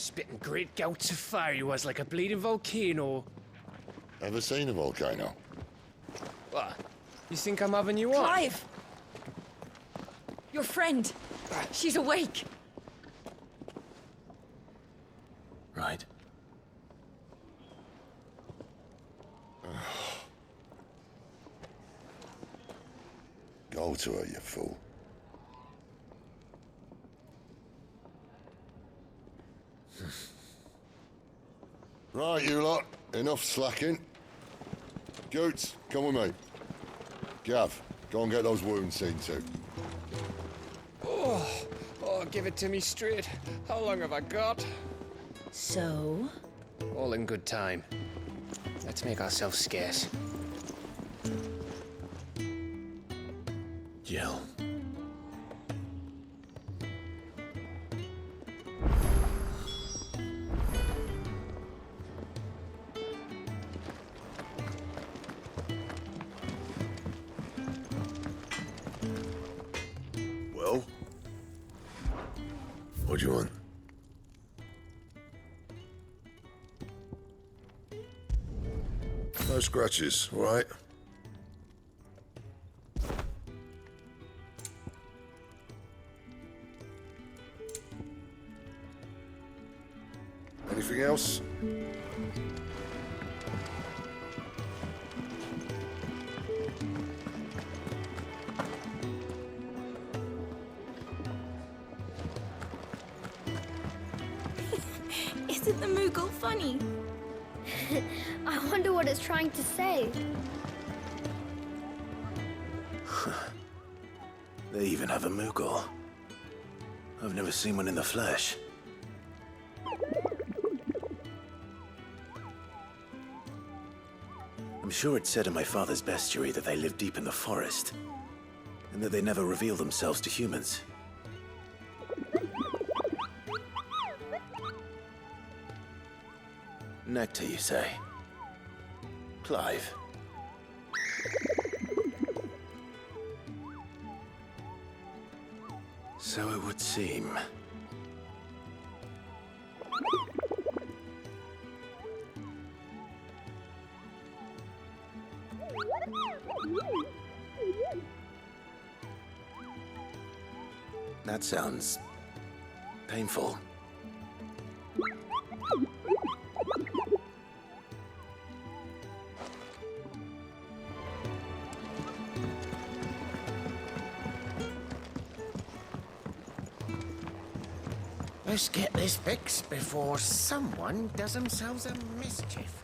Spitting great gouts of fire he was, like a bleeding volcano. Ever seen a volcano? What? You think I'm having you on? Clive! Your friend. She's awake. Right. Go to her, you fool. Right, you lot. Enough slacking. Goots, come with me. Gav, go and get those wounds seen to. Oh, give it to me straight. How long have I got? So? All in good time. Let's make ourselves scarce. Jill. Well? What do you want? No scratches, all right? Anything else? Isn't the Moogle funny? I wonder what it's trying to say. They even have a Moogle. I've never seen one in the flesh. I'm sure it said in my father's bestiary that they live deep in the forest, and that they never reveal themselves to humans. Nectar, you say? Clive. So it would seem. That sounds painful. Let's get this fixed before someone does themselves a mischief.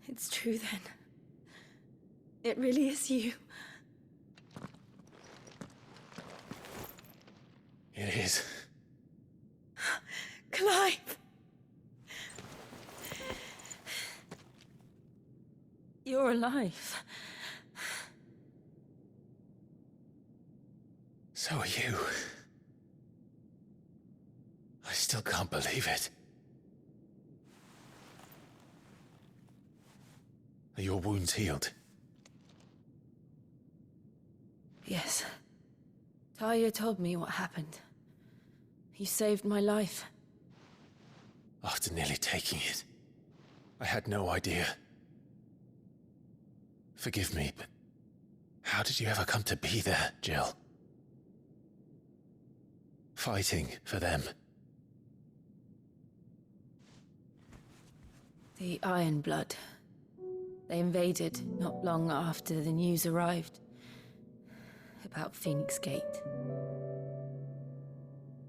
It's true then. It really is you. It is. Clive! You're alive. So are you. I still can't believe it. Are your wounds healed? Yes. Talia told me what happened. You saved my life. After nearly taking it, I had no idea. Forgive me, but how did you ever come to be there, Jill? Fighting for them. The Iron Blood. They invaded not long after the news arrived about Phoenix Gate.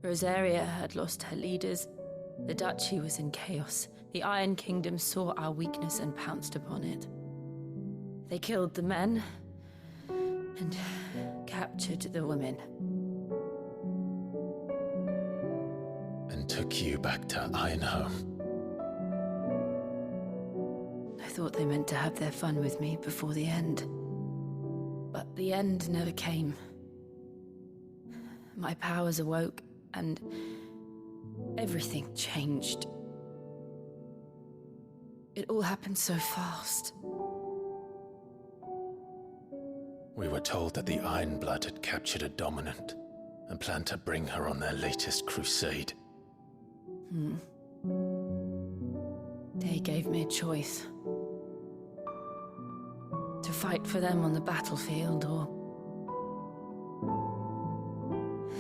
Roseria had lost her leaders. The duchy was in chaos. The Iron Kingdom saw our weakness and pounced upon it. They killed the men and captured the women. And took you back to Ironhome. I thought they meant to have their fun with me before the end. But the end never came. My powers awoke, and everything changed. It all happened so fast. We were told that the Ironblood had captured a dominant and planned to bring her on their latest crusade. They gave me a choice. To fight for them on the battlefield, or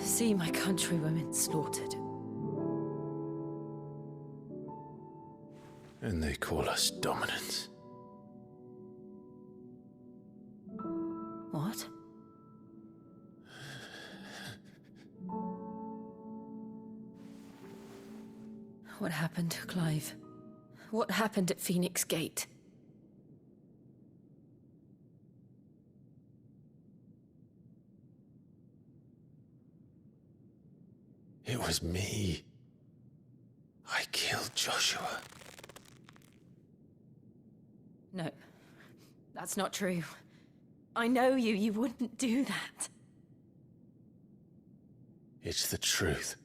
see my countrywomen slaughtered. And they call us dominants. What? What happened, Clive? What happened at Phoenix Gate? It was me. I killed Joshua. No, that's not true. I know you. You wouldn't do that. It's the truth.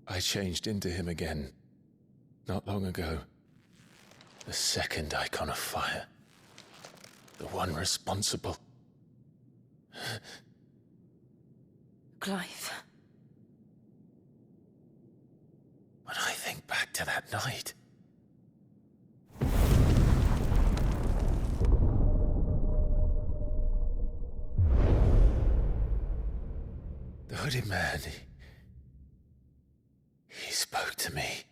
I changed into him again, not long ago. The second icon of fire. The one responsible. Clive. When I think back to that night... The hooded man, he spoke to me.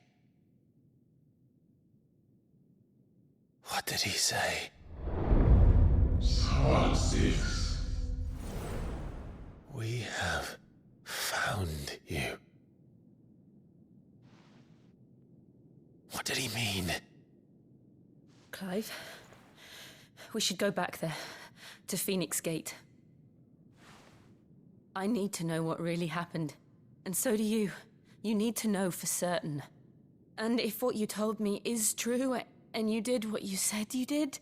What did he say? We have found you. What did he mean? Clive, we should go back there, to Phoenix Gate. I need to know what really happened. And so do you. You need to know for certain. And if what you told me is true, and you did what you said you did,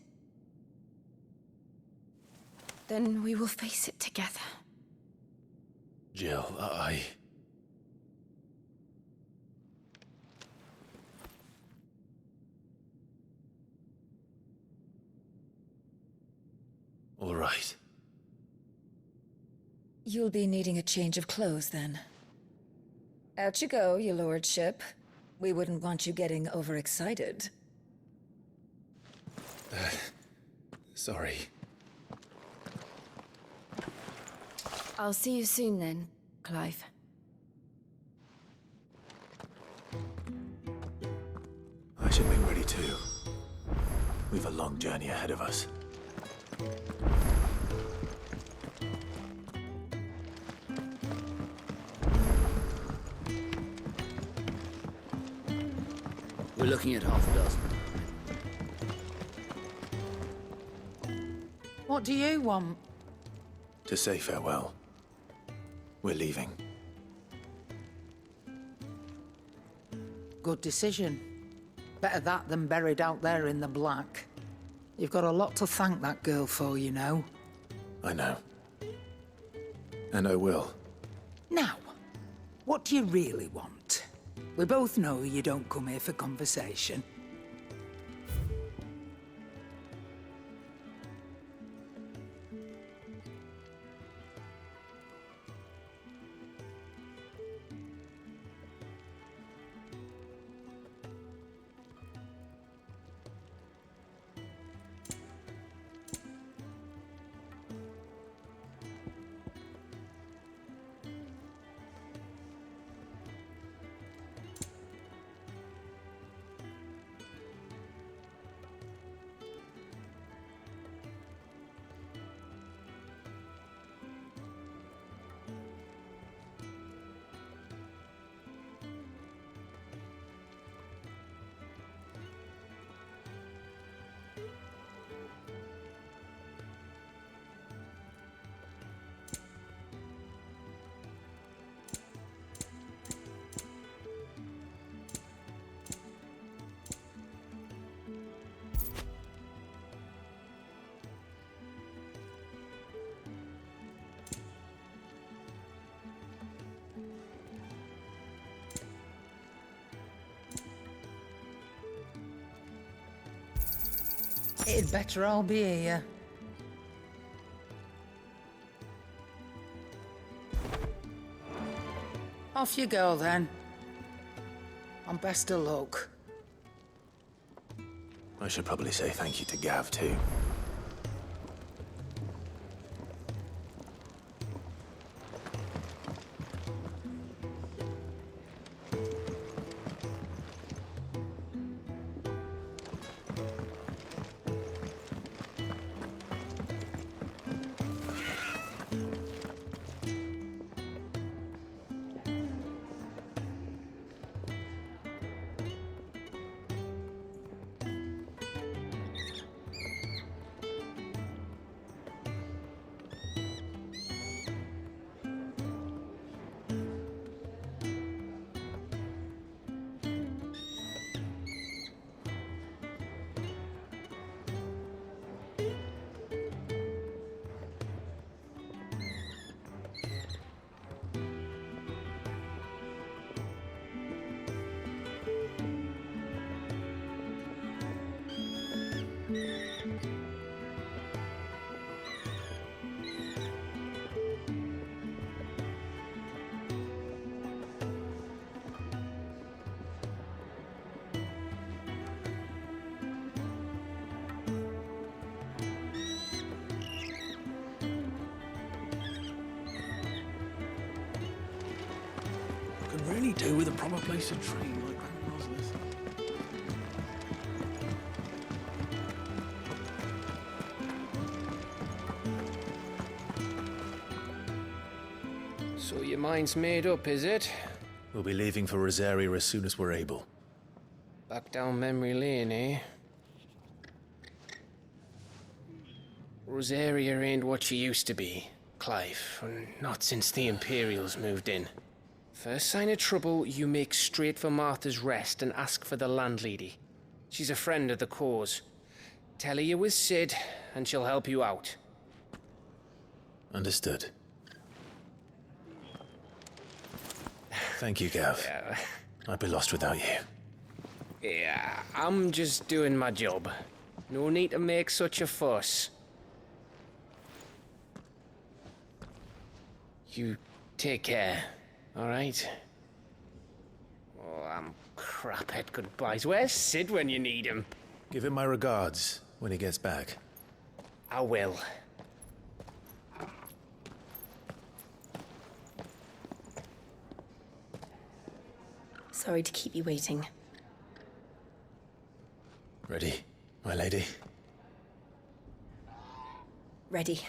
then we will face it together. Jill, All right. You'll be needing a change of clothes, then. Out you go, your lordship. We wouldn't want you getting overexcited. Sorry. I'll see you soon then, Clive. I should be ready too. We've a long journey ahead of us. We're looking at half a dozen. What do you want? To say farewell. We're leaving. Good decision. Better that than buried out there in the black. You've got a lot to thank that girl for, you know. I know. And I will. Now, what do you really want? We both know you don't come here for conversation. It'd better all be here. Off you go, then. And best of luck. I should probably say thank you to Gav, too. Could really do with a proper place to train, like Grandma's list. So your mind's made up, is it? We'll be leaving for Roseria as soon as we're able. Back down memory lane, eh? Roseria ain't what she used to be, Clive. Not since the Imperials moved in. First sign of trouble, you make straight for Martha's Rest and ask for the landlady. She's a friend of the cause. Tell her you're with Sid, and she'll help you out. Understood. Thank you, Gav. Yeah. I'd be lost without you. Yeah, I'm just doing my job. No need to make such a fuss. You take care, all right? Oh, I'm crap at goodbyes. Where's Sid when you need him? Give him my regards when he gets back. I will. Sorry to keep you waiting. Ready, my lady? Ready.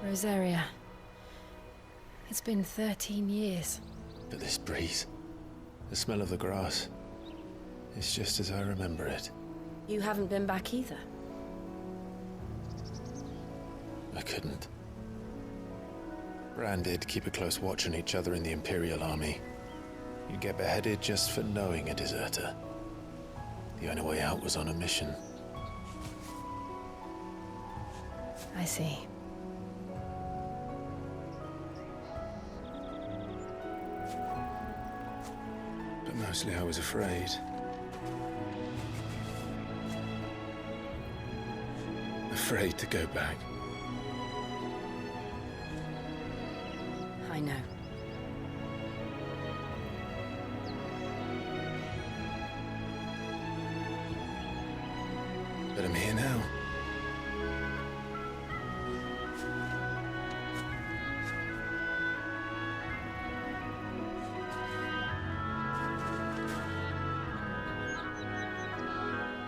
Roseria. It's been 13 years. But this breeze, the smell of the grass, it's just as I remember it. You haven't been back either. I couldn't. Bran did keep a close watch on each other in the Imperial Army. You'd get beheaded just for knowing a deserter. The only way out was on a mission. I see. But Mostly I was afraid. Afraid to go back. I know. But I'm here now.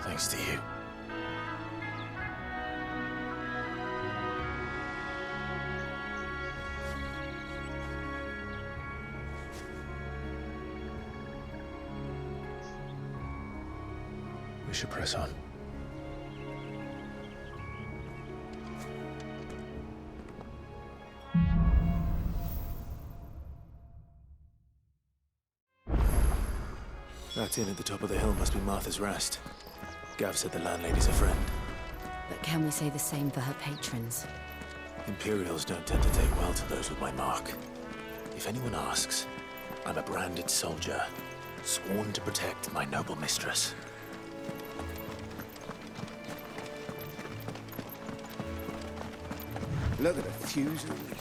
Thanks to you. We should press on. That inn at the top of the hill must be Martha's Rest. Gav said the landlady's a friend. But can we say the same for her patrons? Imperials don't tend to take well to those with my mark. If anyone asks, I'm a branded soldier, sworn to protect my noble mistress. Look at the fuse on me.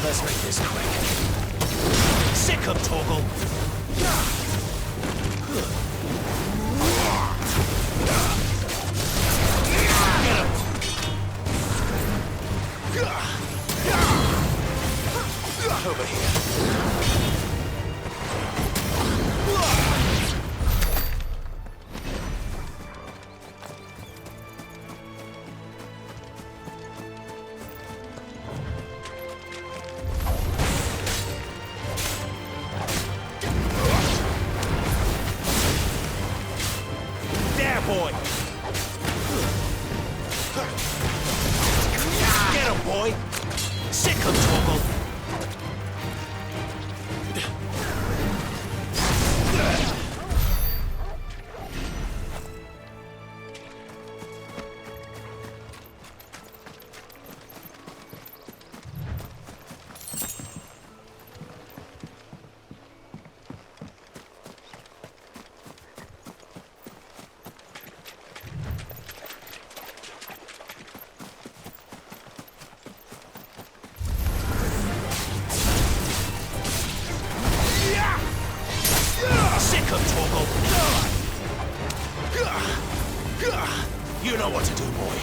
Let's make this quick. Sick of Torgal! Over here. There, boy! Get him, boy! Sick of Torgal! You know what to do, boy.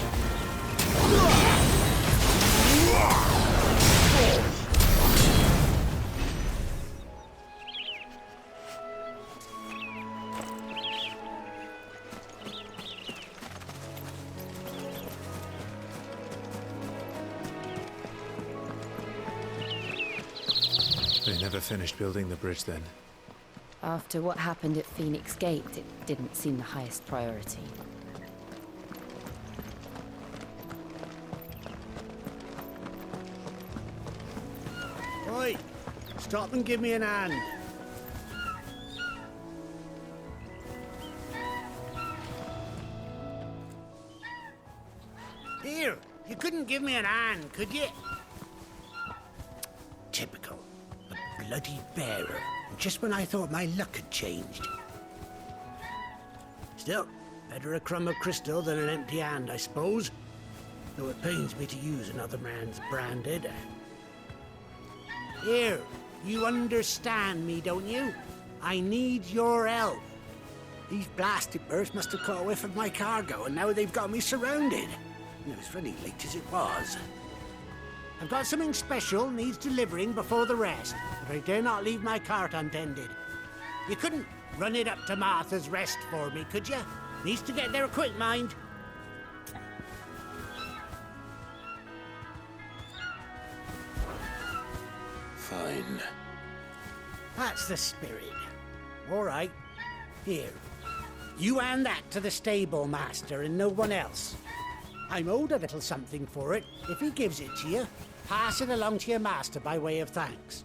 They never finished building the bridge then. After what happened at Phoenix Gate, it didn't seem the highest priority. Oi! Stop and give me an hand. Here, you couldn't give me an hand, could you? Typical. A bloody bearer. Just when I thought my luck had changed. Still, better a crumb of crystal than an empty hand, I suppose. Though it pains me to use another man's branded. Here, you understand me, don't you? I need your help. These blasted birds must have caught a whiff of my cargo, and now they've got me surrounded. And it was really late as it was. I've got something special needs delivering before the rest, but I dare not leave my cart untended. You couldn't run it up to Martha's Rest for me, could you? Needs to get there quick, mind. Fine. That's the spirit. All right. Here. You hand that to the stable master and no one else. I'm owed a little something for it. If he gives it to you, pass it along to your master by way of thanks.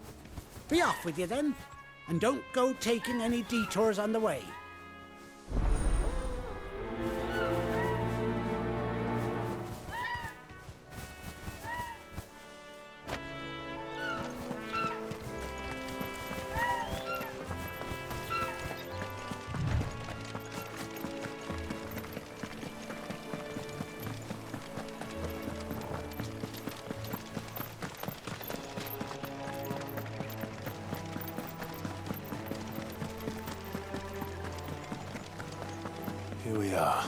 Be off with you then, and don't go taking any detours on the way. Here we are.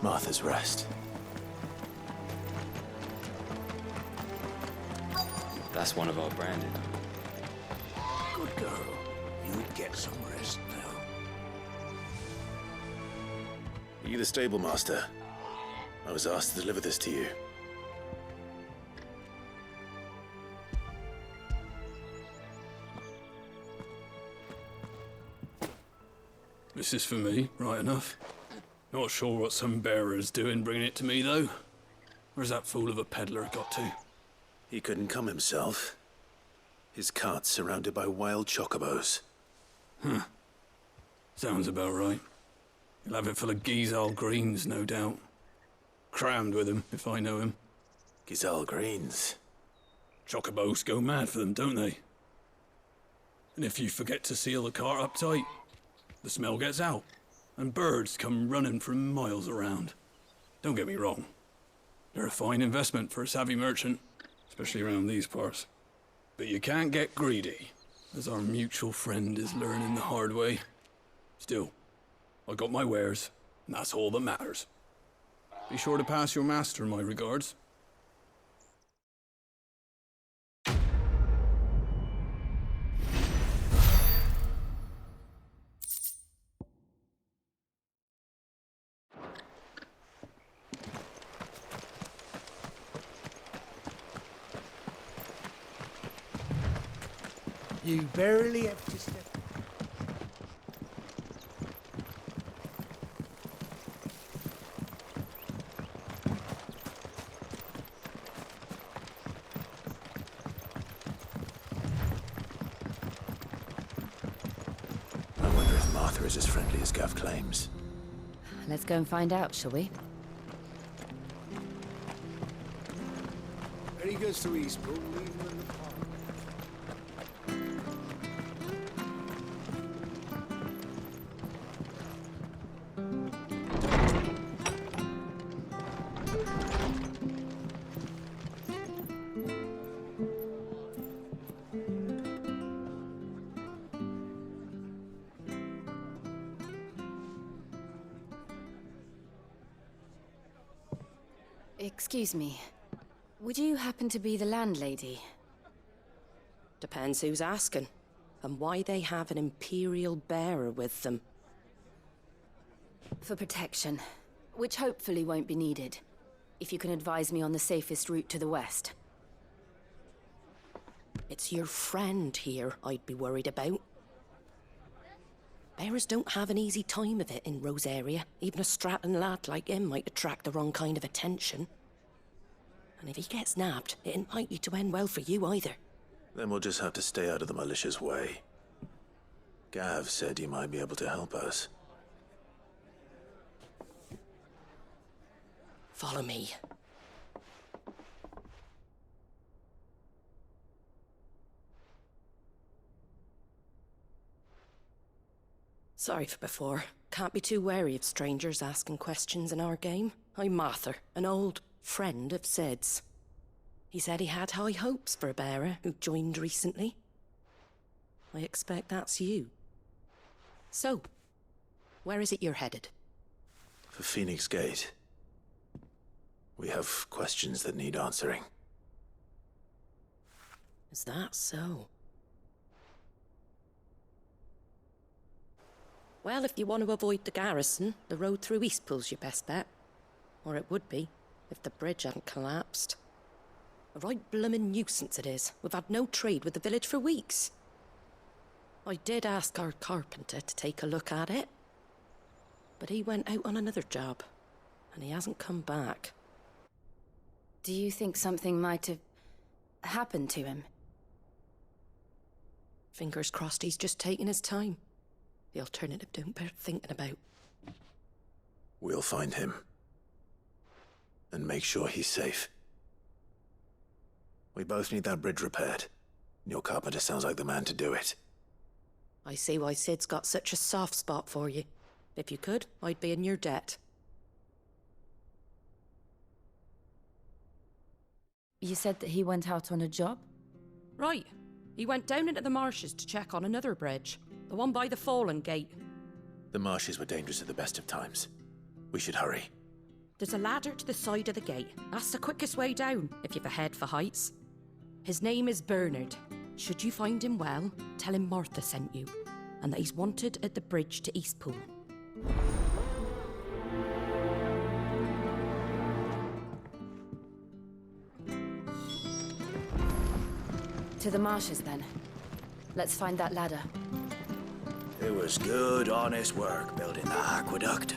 Martha's Rest. That's one of our branded. Good girl. You get some rest now. Are you the stable master? I was asked to deliver this to you. This is for me, right enough. Not sure what some bearer's doing bringing it to me, though. Where's that fool of a peddler got to? He couldn't come himself. His cart's surrounded by wild chocobos. Huh. Sounds about right. He'll have it full of Gizal greens, no doubt. Crammed with him, if I know him. Gizal greens. Chocobos go mad for them, don't they? And if you forget to seal the cart up tight, the smell gets out, and birds come running from miles around. Don't get me wrong. They're a fine investment for a savvy merchant, especially around these parts. But you can't get greedy, as our mutual friend is learning the hard way. Still, I got my wares, and that's all that matters. Be sure to pass your master my regards. You barely have to step. I wonder if Martha is as friendly as Gav claims. Let's go and find out, shall we? Very good to Eastpool, leave them in the park. Excuse me. Would you happen to be the landlady? Depends who's asking, and why they have an Imperial bearer with them. For protection, which hopefully won't be needed. If you can advise me on the safest route to the west. It's your friend here I'd be worried about. Bearers don't have an easy time of it in Roseria. Even a Stratton lad like him might attract the wrong kind of attention. And if he gets nabbed, it ain't likely to end well for you either. Then we'll just have to stay out of the malicious way. Gav said you might be able to help us. Follow me. Sorry for before. Can't be too wary of strangers asking questions in our game. I'm Martha, an old friend of Sid's. He said he had high hopes for a bearer who joined recently. I expect that's you. So, where is it you're headed? For Phoenix Gate. We have questions that need answering. Is that so? Well, if you want to avoid the garrison, the road through Eastpool's your best bet. Or it would be, if the bridge hadn't collapsed. A right bloomin' nuisance it is. We've had no trade with the village for weeks. I did ask our carpenter to take a look at it. But he went out on another job, and he hasn't come back. Do you think something might have happened to him? Fingers crossed he's just taking his time. The alternative don't bear thinking about. We'll find him. And make sure he's safe. We both need that bridge repaired. Your carpenter sounds like the man to do it. I see why Sid's got such a soft spot for you. If you could, I'd be in your debt. You said that he went out on a job? Right. He went down into the marshes to check on another bridge. The one by the Fallen Gate. The marshes were dangerous at the best of times. We should hurry. There's a ladder to the side of the gate. That's the quickest way down, if you've a head for heights. His name is Bernard. Should you find him well, tell him Martha sent you, and that he's wanted at the bridge to Eastpool. To the marshes, then. Let's find that ladder. It was good, honest work building the aqueduct.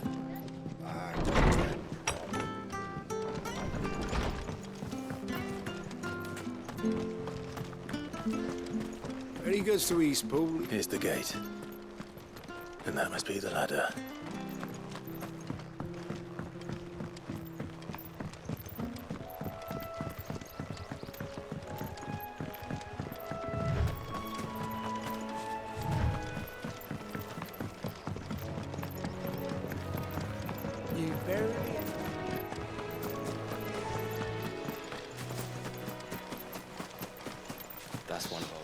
Very good to Eastpool. Here's the gate. And that must be the ladder. You barely... That's one of our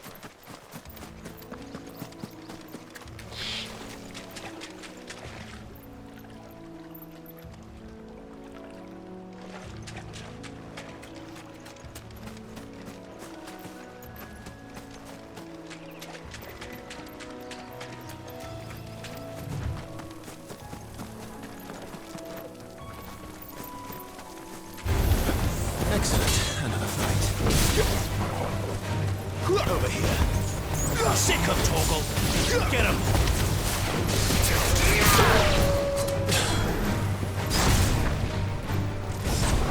Excellent. Another fight. Over here. Sick him, Torgal. Get him.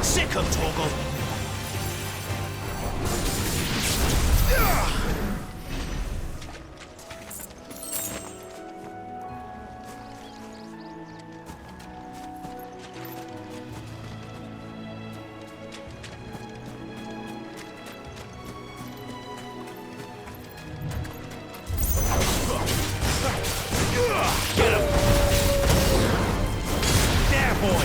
Sick him, Torgal. Get him! There, boy!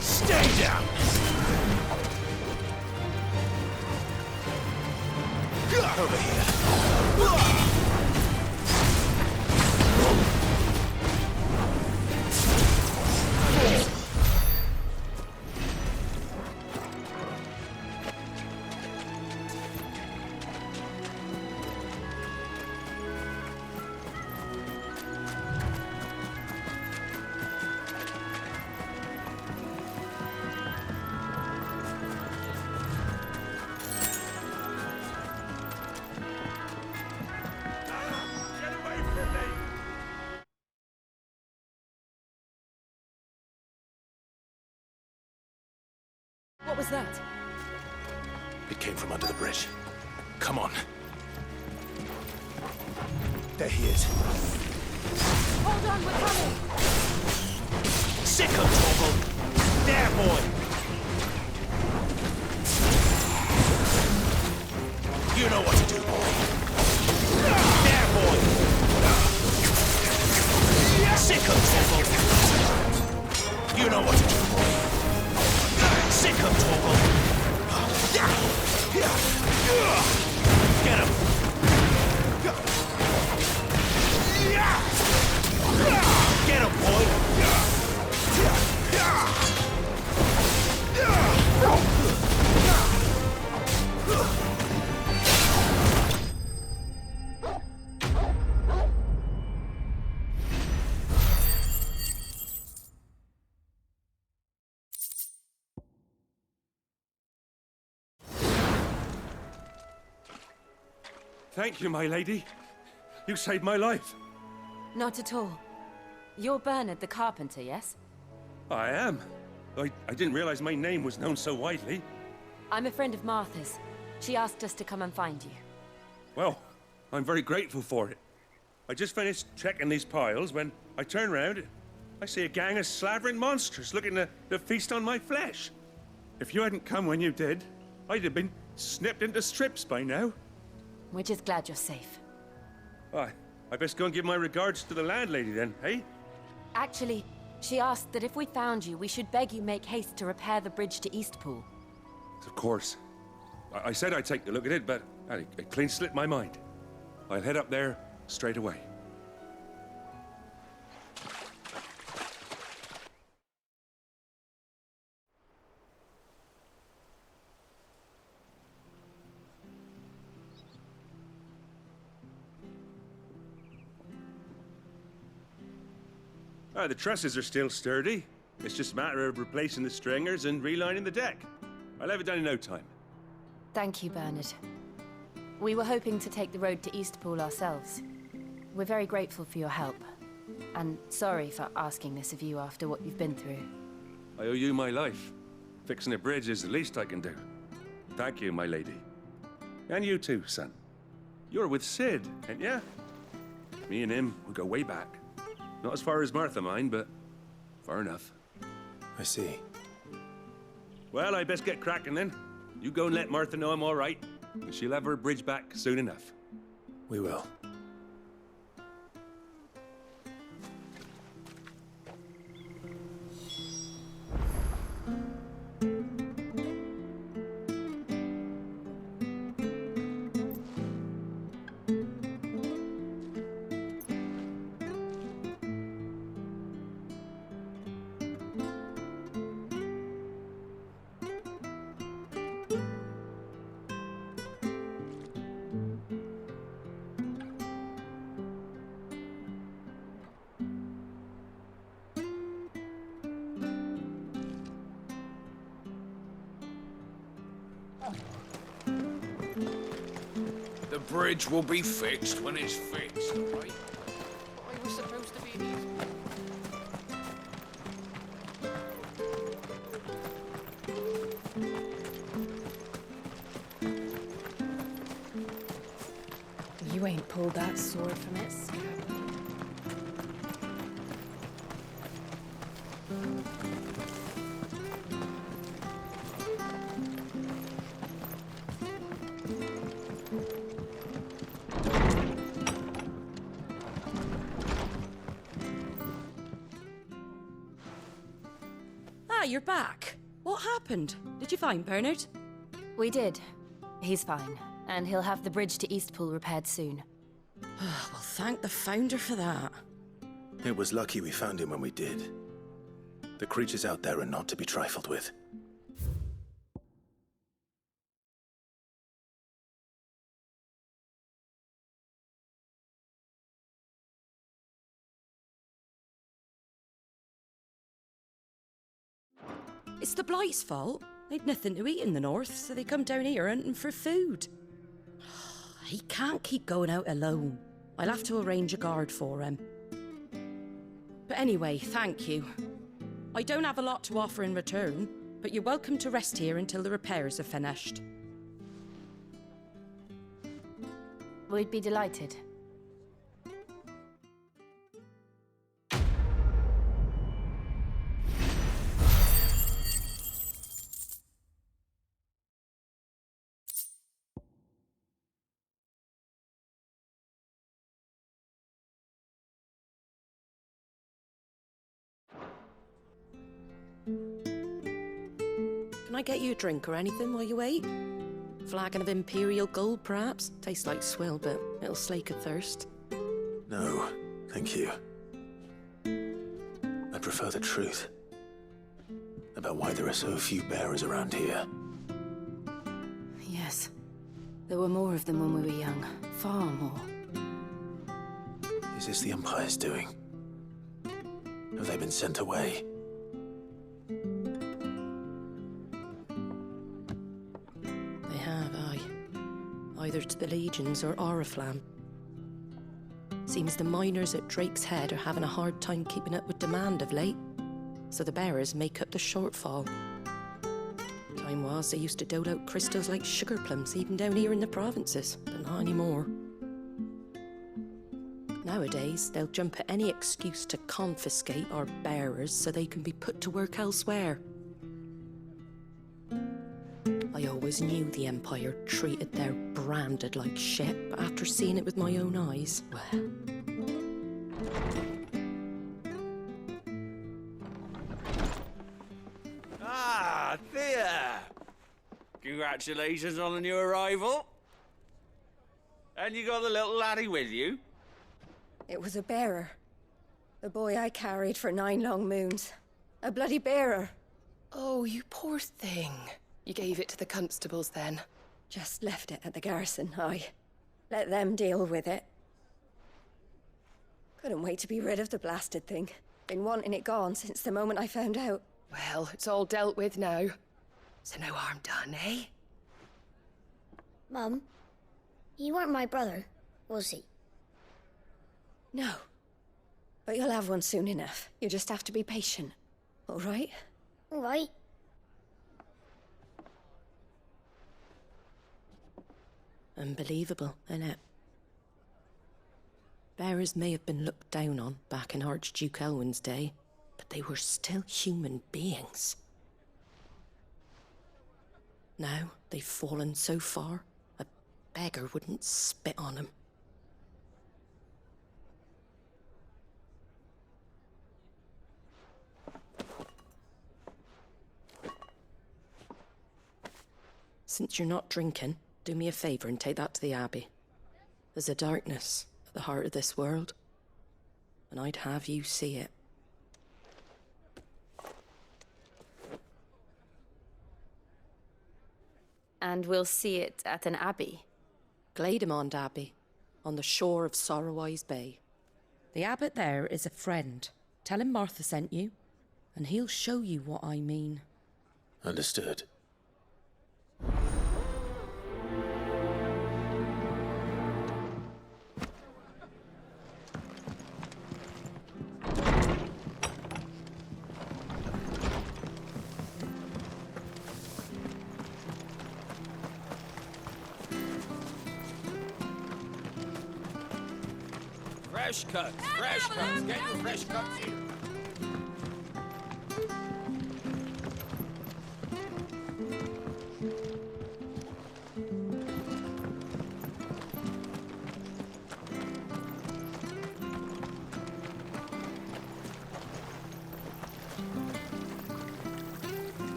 Stay down! Over here. What was that? It came from under the bridge. Come on. There he is. Hold on, we're coming! Sick him, Torgal. There, boy! You know what to do, boy. There, boy! Sick him, Torgal. You know what to do, boy. Sick him, Torgal. Get him. Get him, boy. Thank you, my lady. You saved my life. Not at all. You're Bernard the carpenter, yes? I am. I didn't realize my name was known so widely. I'm a friend of Martha's. She asked us to come and find you. Well, I'm very grateful for it. I just finished checking these piles when I turn round. I see a gang of slavering monsters looking to feast on my flesh. If you hadn't come when you did, I'd have been snipped into strips by now. We're just glad you're safe. I best go and give my regards to the landlady then, hey? Actually, she asked that if we found you, we should beg you make haste to repair the bridge to Eastpool. Of course. I said I'd take a look at it, but it clean slipped my mind. I'll head up there straight away. The trusses are still sturdy. It's just a matter of replacing the stringers and relining the deck. I'll have it done in no time. Thank you, Bernard. We were hoping to take the road to Eastpool ourselves. We're very grateful for your help. And sorry for asking this of you after what you've been through. I owe you my life. Fixing a bridge is the least I can do. Thank you, my lady. And you too, son. You're with Sid, ain't ya? Me and him, we go way back. Not as far as Martha, mind, but far enough. I see. Well, I best get cracking then. You go and let Martha know I'm all right, and she'll have her bridge back soon enough. We will. The bridge will be fixed when it's fixed, right? I was supposed to be in Eastpool. You ain't pulled that sword from its scab. You're back. What happened? Did you find Bernard? We did. He's fine, and he'll have the bridge to Eastpool repaired soon. Well, thank the Founder for that. It was lucky we found him when we did. The creatures out there are not to be trifled with. It's the Blight's fault. They'd nothing to eat in the north, so they come down here hunting for food. He can't keep going out alone. I'll have to arrange a guard for him. But anyway, thank you. I don't have a lot to offer in return, but you're welcome to rest here until the repairs are finished. We'd be delighted. Can I get you a drink or anything while you wait? Flagon of Imperial Gold, perhaps? Tastes like swill, but it'll slake a thirst. No, thank you. I prefer the truth about why there are so few bearers around here. Yes. There were more of them when we were young. Far more. Is this the Empire's doing? Have they been sent away? They have, aye. Either to the Legions or Oriflamme. Seems the miners at Drake's Head are having a hard time keeping up with demand of late, so the bearers make up the shortfall. Time was, they used to dole out crystals like sugar plums even down here in the provinces, but not anymore. Nowadays, they'll jump at any excuse to confiscate our bearers so they can be put to work elsewhere. I always knew the Empire treated their branded like shit, but after seeing it with my own eyes, well... Ah, Thea! Congratulations on the new arrival. And you got the little laddie with you? It was a bearer. The boy I carried for 9 long moons. A bloody bearer. Oh, you poor thing. You gave it to the constables then? Just left it at the garrison, aye. Let them deal with it. Couldn't wait to be rid of the blasted thing. Been wanting it gone since the moment I found out. Well, it's all dealt with now. So no harm done, eh? Mum, he weren't my brother, was he? No. But you'll have one soon enough. You just have to be patient. All right? All right. Unbelievable, innit? Bearers may have been looked down on back in Archduke Elwin's day, but they were still human beings. Now they've fallen so far, a beggar wouldn't spit on them. Since you're not drinking, do me a favour and take that to the Abbey. There's a darkness at the heart of this world, and I'd have you see it. And we'll see it at an abbey? Glademond Abbey, on the shore of Sorrowise Bay. The abbot there is a friend. Tell him Martha sent you, and he'll show you what I mean. Understood. Fresh cuts, get your fresh cuts here.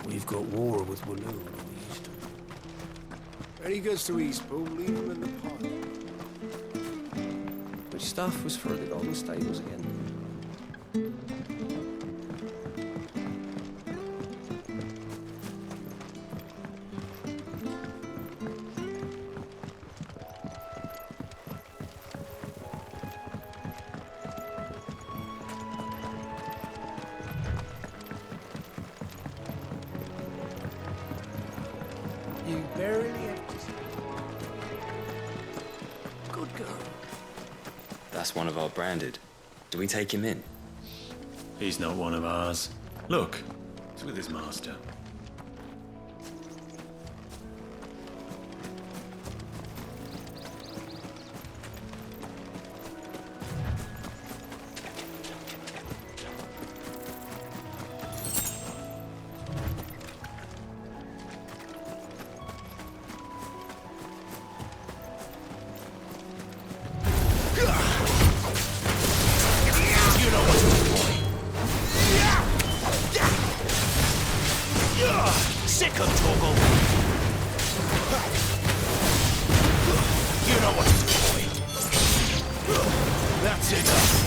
We've got war with Walloon east. When he goes to Eastpool, leave him in the pot. Which stuff was for the golden stables again? You barely have to... Good girl. That's one of our branded. Do we take him in? He's not one of ours. Look, he's with his master. Sick of Toggle! You know what to do, boy. That's enough.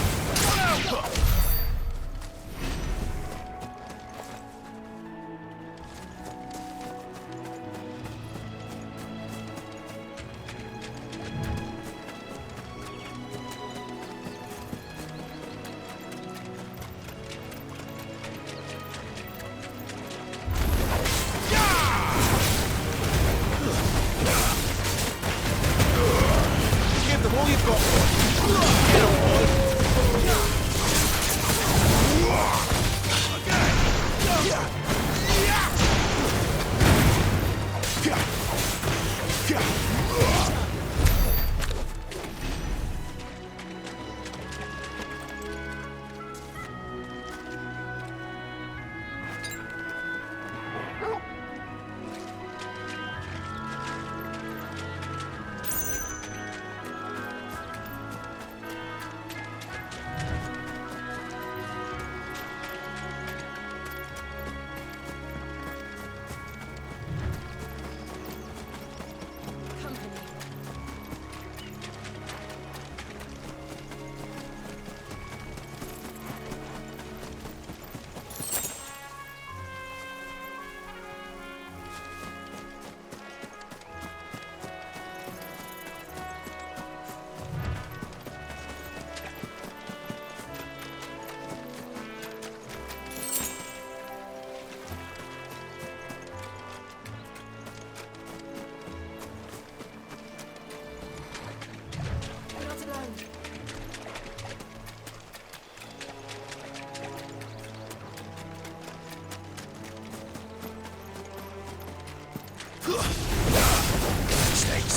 Mistakes.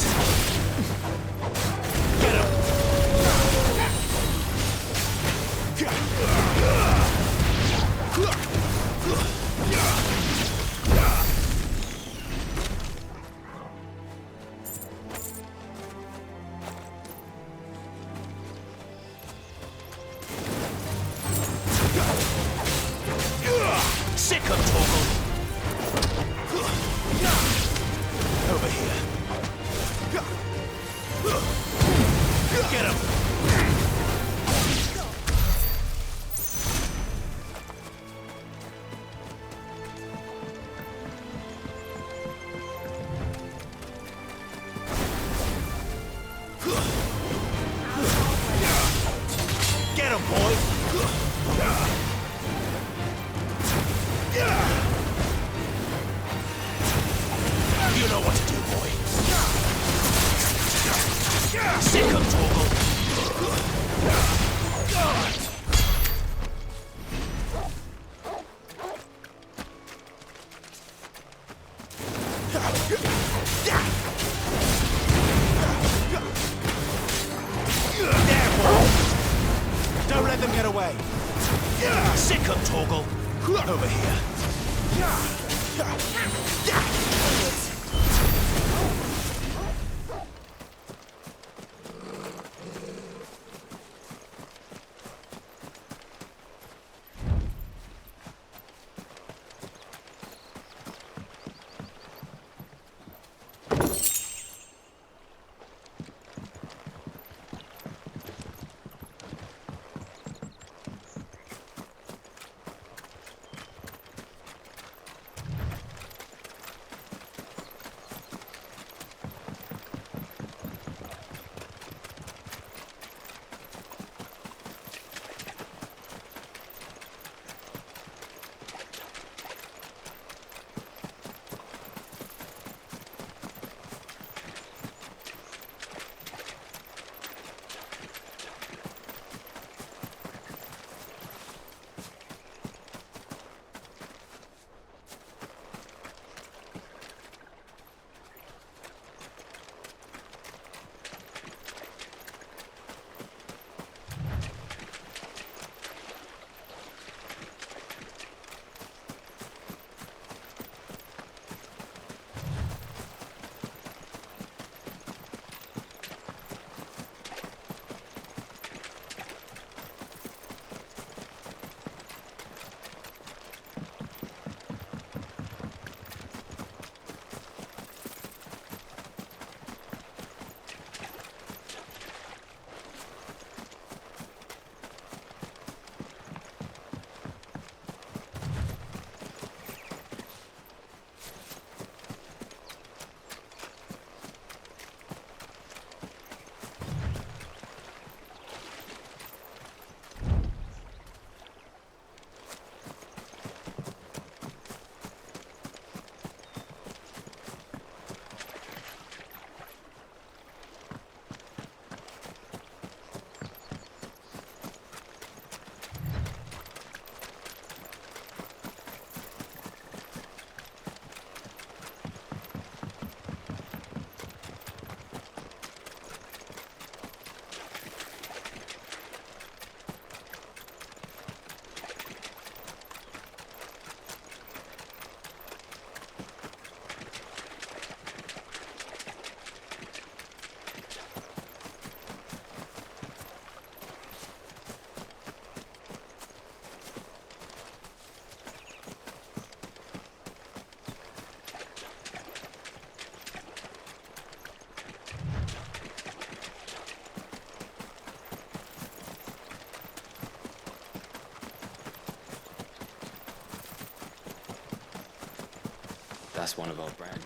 Get him! Sick of Torgal! Over here. Get him! Get him, boy! You know what to do, boy. Sick of Torgal! There, boy! Don't let them get away! Sick of Torgal! Over here. That's one of our brand.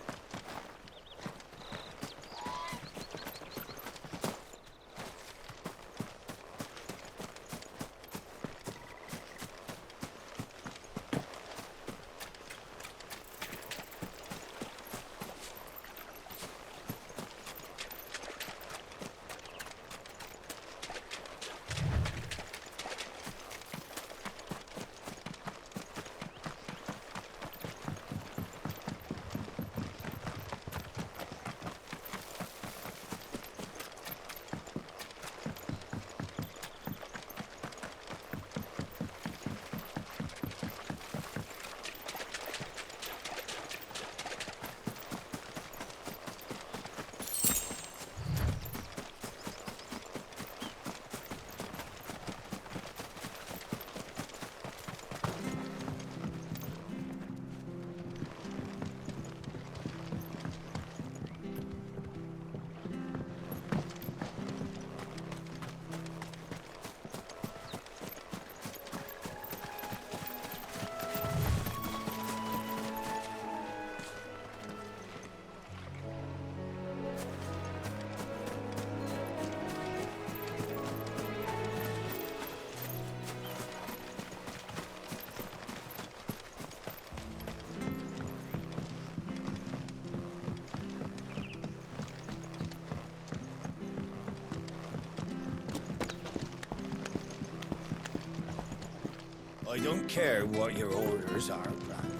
I don't care what your orders are, Brandon.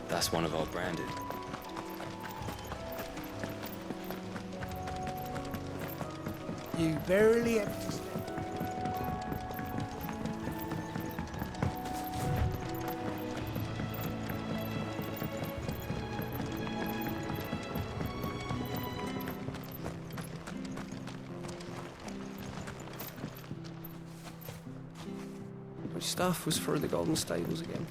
That's one of our branded. You barely have to step. Which staff was for the Golden Stables again?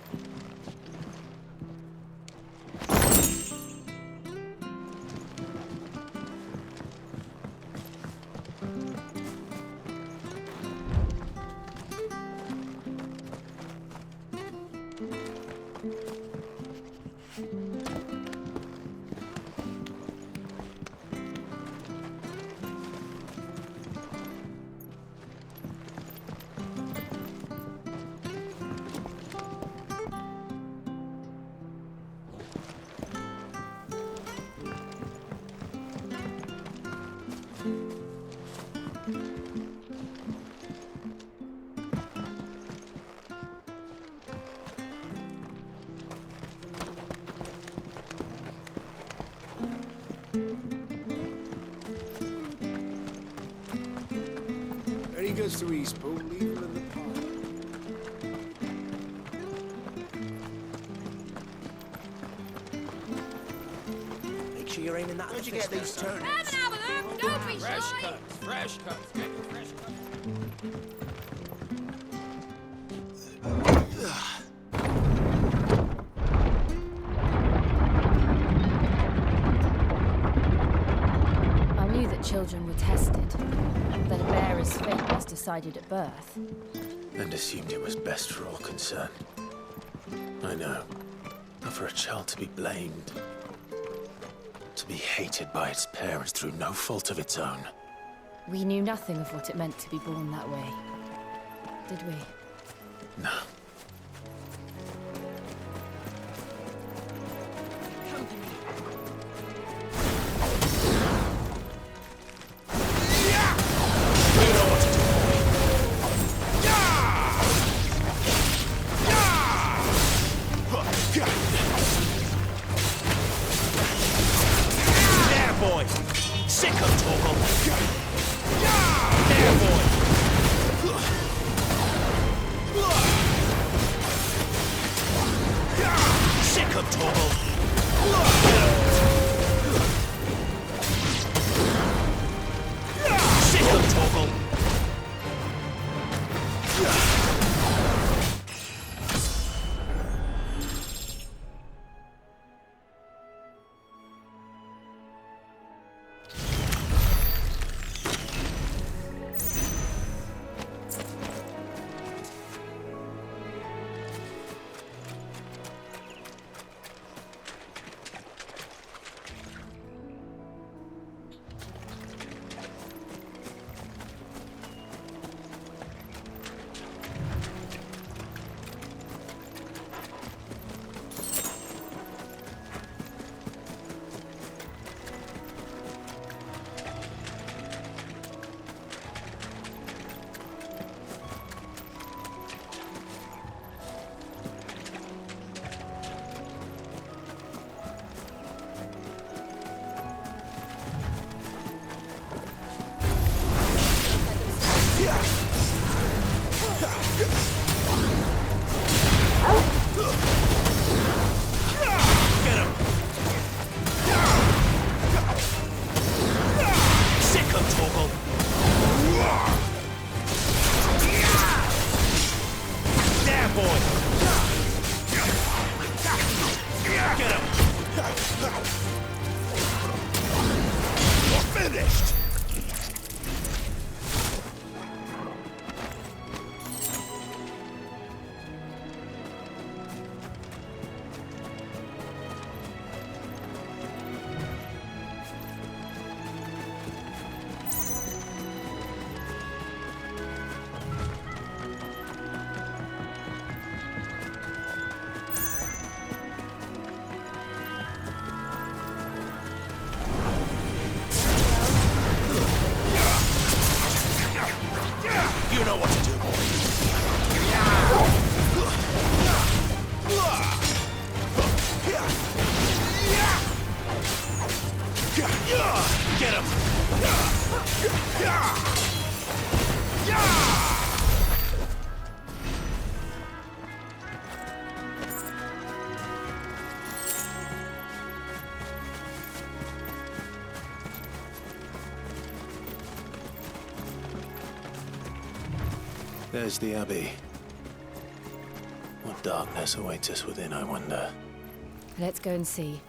When he goes to Eastpool, leave him in the park. Make sure you're aiming that. Where'd you get these turnips? Don't be Fresh shy. cuts, fresh cuts. Get your fresh cuts. I knew that children were tested, that a bearer's fate was decided at birth. And assumed it was best for all concerned. I know. But for a child to be blamed, to be hated by its parents through no fault of its own. We knew nothing of what it meant to be born that way, did we? No. There, boy! Sick of Torgal! There, boy! Get him! Sick of Torgal! There, boy! Get him! You're finished! You know what to do, boy. Get him! There's the Abbey. What darkness awaits us within, I wonder? Let's go and see.